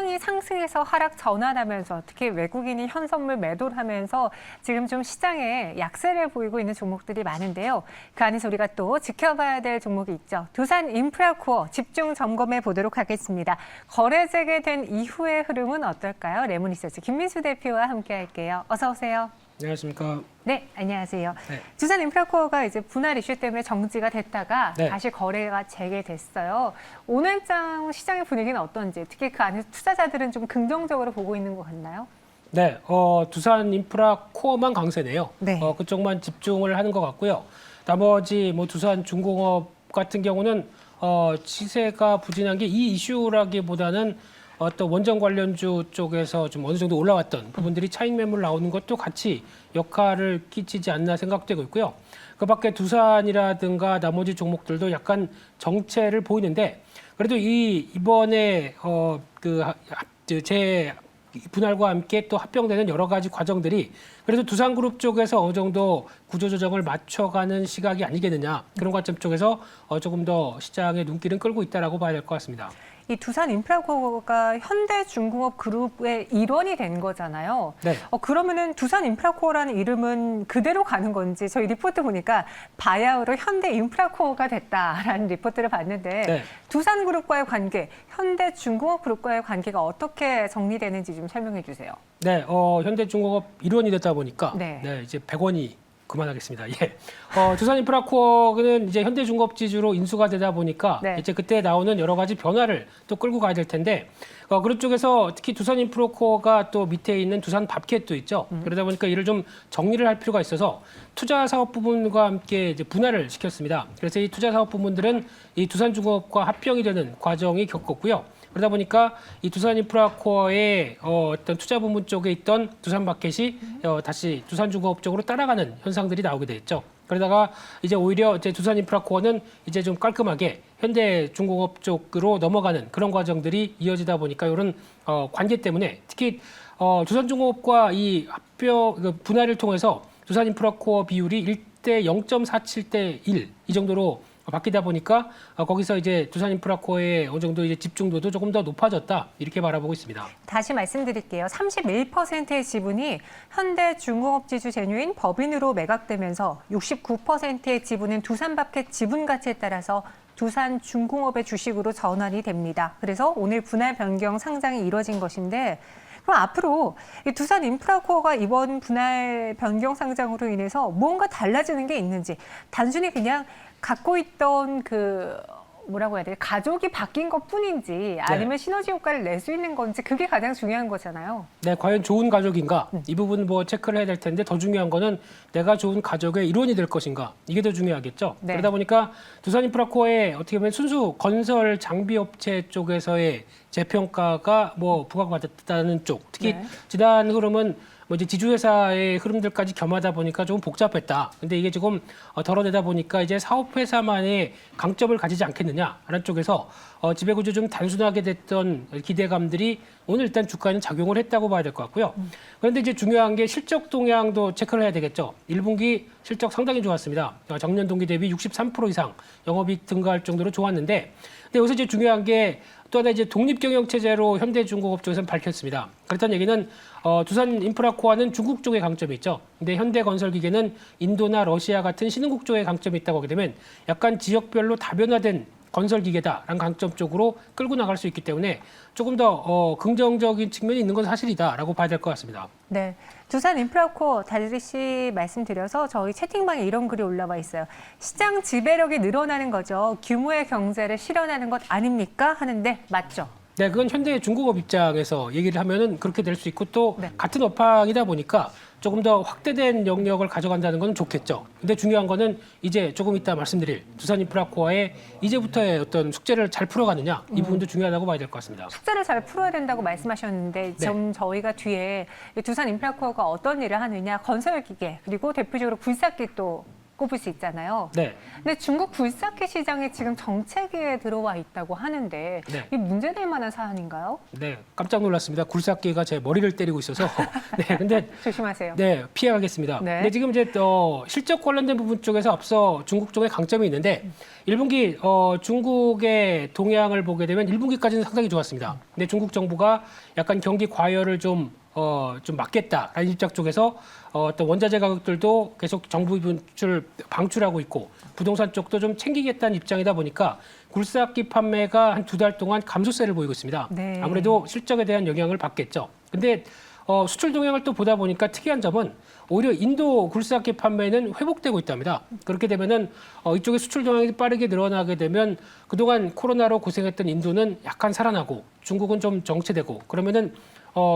시장이 상승에서 하락 전환하면서 특히 외국인이 현선물 매도를 하면서 지금 좀 시장에 약세를 보이고 있는 종목들이 많은데요. 그 안에서 우리가 또 지켜봐야 될 종목이 있죠. 두산 인프라코어 집중 점검해 보도록 하겠습니다. 거래 재개된 이후의 흐름은 어떨까요? 레모니서치 김민수 대표와 함께 할게요. 어서 오세요. 안녕하십니까. 네, 안녕하세요. 네. 두산 인프라코어가 이제 분할 이슈 때문에 정지가 됐다가 네. 다시 거래가 재개됐어요. 오늘장 시장의 분위기는 어떤지, 특히 그 안에서 투자자들은 좀 긍정적으로 보고 있는 것 같나요? 네, 두산 인프라 코어만 강세네요. 네. 그쪽만 집중을 하는 것 같고요. 나머지 뭐 두산 중공업 같은 경우는 시세가 부진한 게 이 이슈라기보다는 어떤 원전 관련주 쪽에서 좀 어느 정도 올라왔던 부분들이 차익 매물 나오는 것도 같이 역할을 끼치지 않나 생각되고 있고요. 그 밖에 두산이라든가 나머지 종목들도 약간 정체를 보이는데 그래도 이번에 재 분할과 함께 또 합병되는 여러 가지 과정들이 그래도 두산그룹 쪽에서 어느 정도 구조조정을 맞춰가는 시각이 아니겠느냐 그런 관점 쪽에서 조금 더 시장의 눈길은 끌고 있다라고 봐야 될 것 같습니다. 이 두산 인프라코어가 현대중공업 그룹의 일원이 된 거잖아요. 네. 그러면은 두산 인프라코어라는 이름은 그대로 가는 건지 저희 리포트 보니까 바야흐로 현대 인프라코어가 됐다라는 리포트를 봤는데 네. 두산그룹과의 관계, 현대중공업 그룹과의 관계가 어떻게 정리되는지 좀 설명해 주세요. 네, 현대중공업 일원이 됐다 보니까 네. 이제 100원이 그만하겠습니다. 예. 두산인프라코어는 이제 현대중공업 지주로 인수가 되다 보니까 네. 이제 그때 나오는 여러 가지 변화를 또 끌고 가야 될 텐데 그런 쪽에서 특히 두산인프라코어가 또 밑에 있는 두산밥켓도 있죠. 그러다 보니까 이를 좀 정리를 할 필요가 있어서 투자 사업 부분과 함께 이제 분할을 시켰습니다. 그래서 이 투자 사업 부분들은 이 두산중공업과 합병이 되는 과정이 겪었고요. 그러다 보니까 이 두산인프라코어의 어떤 투자 부문 쪽에 있던 두산마켓이 다시 두산중공업 쪽으로 따라가는 현상들이 나오게 됐죠. 그러다가 이제 오히려 이제 두산인프라코어는 이제 좀 깔끔하게 현대중공업 쪽으로 넘어가는 그런 과정들이 이어지다 보니까 이런 관계 때문에 특히 두산중공업과 이 합병 분할을 통해서 두산인프라코어 비율이 1대 0.47대 1 이 정도로 바뀌다 보니까 거기서 이제 두산인프라코어의 어느 정도 이제 집중도도 조금 더 높아졌다 이렇게 바라보고 있습니다. 다시 말씀드릴게요. 31%의 지분이 현대중공업 지주 제휴인 법인으로 매각되면서 69%의 지분은 두산밥켓 지분 가치에 따라서 두산중공업의 주식으로 전환이 됩니다. 그래서 오늘 분할 변경 상장이 이뤄진 것인데 그럼 앞으로 이 두산 인프라코어가 이번 분할 변경 상장으로 인해서 뭔가 달라지는 게 있는지 단순히 그냥 갖고 있던 뭐라고 해야 돼요? 가족이 바뀐 것뿐인지 아니면 시너지 효과를 낼 수 있는 건지 그게 가장 중요한 거잖아요. 네, 과연 좋은 가족인가? 이 부분 뭐 체크를 해야 될 텐데 더 중요한 거는 내가 좋은 가족의 일원이 될 것인가? 이게 더 중요하겠죠. 네. 그러다 보니까 두산인프라코어의 어떻게 보면 순수 건설 장비 업체 쪽에서의 재평가가 뭐 부각받았다는 쪽, 특히 네. 지난 흐름은 뭐 이제 지주회사의 흐름들까지 겸하다 보니까 조금 복잡했다. 근데 이게 지금 덜어내다 보니까 이제 사업회사만의 강점을 가지지 않겠느냐라는 쪽에서 지배구조 좀 단순하게 됐던 기대감들이 오늘 일단 주가에는 작용을 했다고 봐야 될 것 같고요. 그런데 이제 중요한 게 실적 동향도 체크를 해야 되겠죠. 1분기 실적 상당히 좋았습니다. 작년 동기 대비 63% 이상 영업이익 증가할 정도로 좋았는데 근데 여기서 이제 중요한 게 또 하나 이제 독립경영체제로 현대중공업 쪽에서는 밝혔습니다. 그렇다는 얘기는 두산인프라코어는 중국 쪽에 강점이 있죠. 근데 현대건설기계는 인도나 러시아 같은 신흥국 쪽에 강점이 있다고 하게 되면 약간 지역별로 다변화된 건설기계다라는 강점 쪽으로 끌고 나갈 수 있기 때문에 조금 더 긍정적인 측면이 있는 건 사실이다라고 봐야 될 것 같습니다. 네, 두산 인프라코어 다시 말씀드려서 저희 채팅방에 이런 글이 올라와 있어요. 시장 지배력이 늘어나는 거죠. 규모의 경제를 실현하는 것 아닙니까? 하는데 맞죠? 네, 그건 현대중공업 입장에서 얘기를 하면은 그렇게 될 수 있고 또 네. 같은 업황이다 보니까 조금 더 확대된 영역을 가져간다는 건 좋겠죠. 근데 중요한 거는 이제 조금 이따 말씀드릴 두산인프라코어의 이제부터의 어떤 숙제를 잘 풀어가느냐 이 부분도 중요하다고 봐야 될 것 같습니다. 숙제를 잘 풀어야 된다고 말씀하셨는데 좀 저희가 뒤에 두산 인프라코어가 어떤 일을 하느냐, 건설기계 그리고 대표적으로 굴삭기 또 꼽을 수 있잖아요. 네. 근데 중국 굴삭기 시장에 지금 정체기에 들어와 있다고 하는데 네. 이 문제될 만한 사안인가요? 네, 깜짝 놀랐습니다. 굴삭기가 제 머리를 때리고 있어서. 네, 근데 조심하세요. 네, 피해가겠습니다. 네. 근데 지금 이제 실적 관련된 부분 쪽에서 앞서 중국 쪽에 강점이 있는데 1분기 중국의 동향을 보게 되면 1분기까지는 상당히 좋았습니다. 근데 중국 정부가 약간 경기 과열을 좀 막겠다라는 입장 쪽에서 어떤 원자재 가격들도 계속 정부 분출 방출하고 있고 부동산 쪽도 좀 챙기겠다는 입장이다 보니까 굴삭기 판매가 한 2달 동안 감소세를 보이고 있습니다. 네. 아무래도 실적에 대한 영향을 받겠죠. 근데 수출 동향을 또 보다 보니까 특이한 점은 오히려 인도 굴삭기 판매는 회복되고 있답니다. 그렇게 되면은 이쪽에 수출 동향이 빠르게 늘어나게 되면 그동안 코로나로 고생했던 인도는 약간 살아나고 중국은 좀 정체되고 그러면은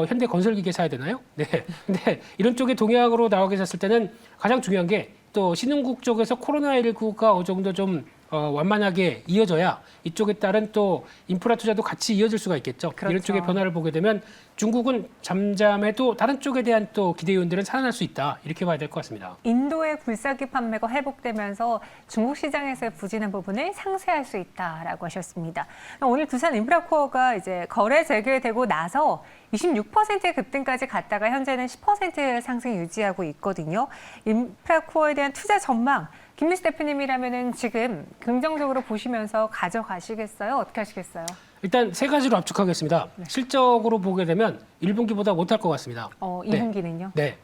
현대 건설기계 사야 되나요? 네. 근데 이런 쪽의 동향으로 나오게 됐을 때는 가장 중요한 게 또 신흥국 쪽에서 코로나19가 어느 정도 좀 완만하게 이어져야 이쪽에 따른 또 인프라 투자도 같이 이어질 수가 있겠죠. 그렇죠. 이런 쪽의 변화를 보게 되면 중국은 잠잠해도 다른 쪽에 대한 또 기대 요인들은 살아날 수 있다. 이렇게 봐야 될 것 같습니다. 인도의 굴삭기 판매가 회복되면서 중국 시장에서의 부진한 부분을 상쇄할 수 있다라고 하셨습니다. 오늘 두산 인프라코어가 이제 거래 재개되고 나서 26%의 급등까지 갔다가 현재는 10% 상승 유지하고 있거든요. 인프라코어에 대한 투자 전망, 김민수 대표님이라면은 지금 긍정적으로 보시면서 가져가시겠어요? 어떻게 하시겠어요? 일단 세 가지로 압축하겠습니다. 실적으로 보게 되면 1분기보다 못할 것 같습니다. 2분기는요? 네,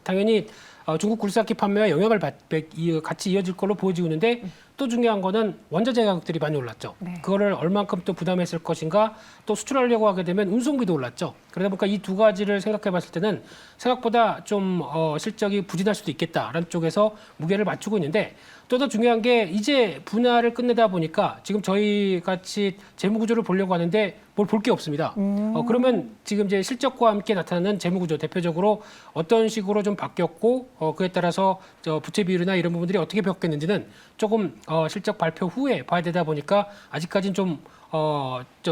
당연히 중국 굴삭기 판매와 영향을 같이 이어질 걸로 보여지고 있는데 또 중요한 거는 원자재 가격들이 많이 올랐죠. 네. 그거를 얼만큼 또 부담했을 것인가 또 수출하려고 하게 되면 운송비도 올랐죠. 그러다 보니까 이 두 가지를 생각해 봤을 때는 생각보다 좀 실적이 부진할 수도 있겠다라는 쪽에서 무게를 맞추고 있는데 또 더 중요한 게 이제 분할을 끝내다 보니까 지금 저희 같이 재무구조를 보려고 하는데 뭘 볼 게 없습니다. 그러면 지금 이제 실적과 함께 나타나는 재무구조 대표적으로 어떤 식으로 좀 바뀌었고 그에 따라서 부채 비율이나 이런 부분들이 어떻게 바뀌었는지는 조금 실적 발표 후에 봐야 되다 보니까 아직까지는 좀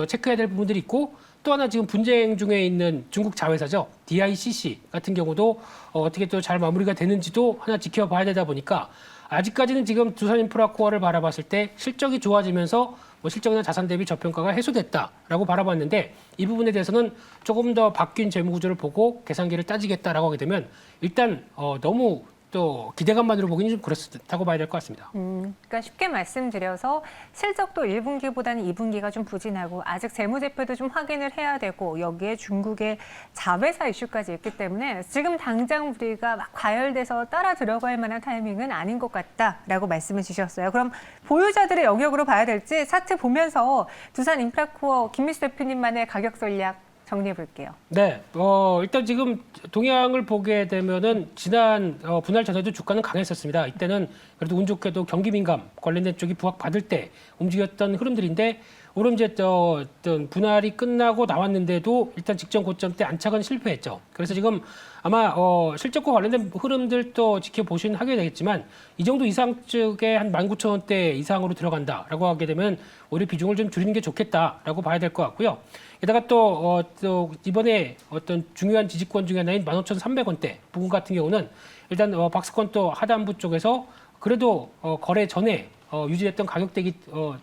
체크해야 될 부분들이 있고 또 하나 지금 분쟁 중에 있는 중국 자회사죠. DICC 같은 경우도 어떻게 또 잘 마무리가 되는지도 하나 지켜봐야 되다 보니까 아직까지는 지금 두산인프라코어를 바라봤을 때 실적이 좋아지면서 실적이나 자산 대비 저평가가 해소됐다라고 바라봤는데 이 부분에 대해서는 조금 더 바뀐 재무구조를 보고 계산기를 따지겠다라고 하게 되면 일단 너무 또 기대감만으로 보기는 좀 그렇다고 봐야 될 것 같습니다. 그러니까 쉽게 말씀드려서 실적도 1분기보다는 2분기가 좀 부진하고 아직 재무제표도 좀 확인을 해야 되고 여기에 중국의 자회사 이슈까지 있기 때문에 지금 당장 우리가 막 과열돼서 따라 들어갈 만한 타이밍은 아닌 것 같다라고 말씀을 주셨어요. 그럼 보유자들의 영역으로 봐야 될지 차트 보면서 두산 인프라코어 김민수 대표님만의 가격 전략 정리해 볼게요. 네, 일단 지금 동향을 보게 되면은 지난 분할 전에도 주가는 강했었습니다. 이때는 그래도 운 좋게도 경기 민감 관련된 쪽이 부각받을 때 움직였던 흐름들인데 오늘 이제 어떤 분할이 끝나고 나왔는데도 일단 직전 고점 때 안착은 실패했죠. 그래서 지금 아마 실적과 관련된 흐름들도 지켜보시긴 하게 되겠지만 이 정도 이상 쪽에 한 19,000원대 이상으로 들어간다라고 하게 되면 오히려 비중을 좀 줄이는 게 좋겠다라고 봐야 될 것 같고요. 게다가 또 이번에 어떤 중요한 지지권 중에 하나인 15,300원대 부분 같은 경우는 일단 박스권 또 하단부 쪽에서 그래도 거래 전에 유지됐던 가격대기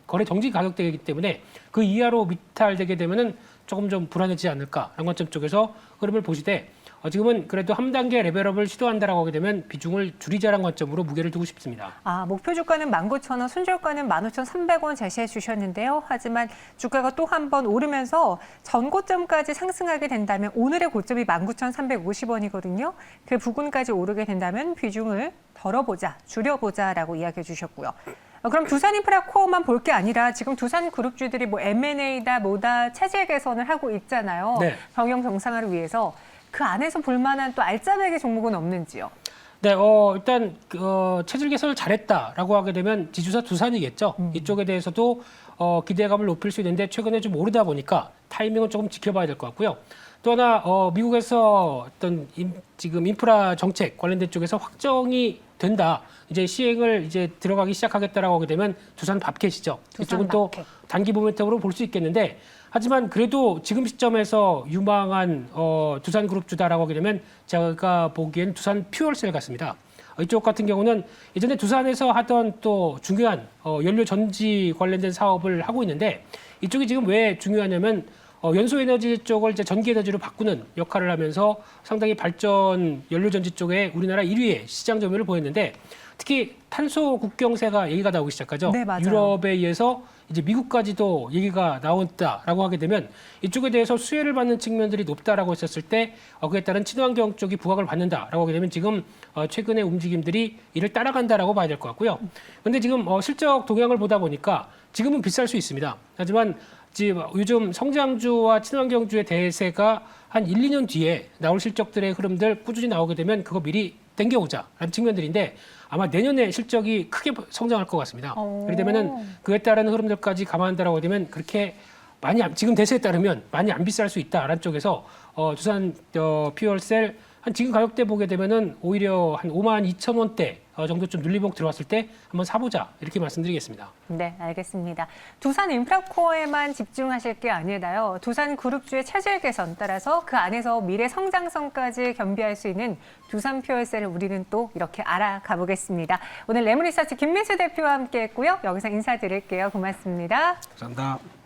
거래 정지 가격대이기 때문에 그 이하로 미탈되게 되면은 조금 좀 불안해지지 않을까라는 관점 쪽에서 흐름을 보시되 지금은 그래도 한 단계 레벨업을 시도한다라고 하게 되면 비중을 줄이자라는 관점으로 무게를 두고 싶습니다. 목표 주가는 19,000원, 순저가는 15,300원 제시해 주셨는데요. 하지만 주가가 또 한 번 오르면서 전고점까지 상승하게 된다면 오늘의 고점이 19,350원이거든요. 그 부근까지 오르게 된다면 비중을 덜어보자, 줄여보자라고 이야기해 주셨고요. 그럼 두산인프라코어만 볼 게 아니라 지금 두산그룹주들이 뭐 M&A다 뭐다 체질 개선을 하고 있잖아요. 네. 경영 정상화를 위해서. 그 안에서 볼만한 또 알짜배기 종목은 없는지요? 네, 일단 체질 개선을 잘했다라고 하게 되면 지주사 두산이겠죠. 이쪽에 대해서도 기대감을 높일 수 있는데 최근에 좀 오르다 보니까 타이밍은 조금 지켜봐야 될 것 같고요. 또 하나 미국에서 어떤 지금 인프라 정책 관련된 쪽에서 확정이 된다. 이제 시행을 이제 들어가기 시작하겠다라고 하게 되면 두산 밥켓이죠. 이쪽은 또 단기 모멘텀으로 볼 수 있겠는데 하지만 그래도 지금 시점에서 유망한 두산그룹주다라고 하게 되면 제가 보기엔 두산 퓨얼셀 같습니다. 이쪽 같은 경우는 예전에 두산에서 하던 또 중요한 연료 전지 관련된 사업을 하고 있는데 이쪽이 지금 왜 중요하냐면 연소 에너지 쪽을 이제 전기 에너지로 바꾸는 역할을 하면서 상당히 발전 연료 전지 쪽에 우리나라 1위의 시장 점유율을 보였는데 특히 탄소 국경세가 얘기가 나오기 시작하죠. 네, 맞아요. 유럽에 의해서 이제 미국까지도 얘기가 나온다라고 하게 되면 이쪽에 대해서 수혜를 받는 측면들이 높다라고 했었을 때 그에 따른 친환경 쪽이 부각을 받는다라고 하게 되면 지금 최근의 움직임들이 이를 따라간다라고 봐야 될 것 같고요. 그런데 지금 실적 동향을 보다 보니까 지금은 비쌀 수 있습니다. 하지만 지금 요즘 성장주와 친환경주의 대세가 한 1, 2년 뒤에 나올 실적들의 흐름들 꾸준히 나오게 되면 그거 미리 땡겨오자라는 측면들인데 아마 내년에 실적이 크게 성장할 것 같습니다. 그렇게 되면은 그에 따른 흐름들까지 감안한다라고 되면 그렇게 많이 지금 대세에 따르면 많이 안 비쌀 수 있다라는 쪽에서 두산 퓨얼셀 한 지금 가격대 보게 되면은 오히려 한 52,000원대 정도 좀 눌리봉 들어왔을 때 한번 사보자 이렇게 말씀드리겠습니다. 네, 알겠습니다. 두산 인프라코어에만 집중하실 게 아니라요. 두산 그룹주의 체질 개선 따라서 그 안에서 미래 성장성까지 겸비할 수 있는 두산 퓨얼셀을 우리는 또 이렇게 알아가 보겠습니다. 오늘 레몬리서치 김민수 대표와 함께했고요. 여기서 인사드릴게요. 고맙습니다. 감사합니다.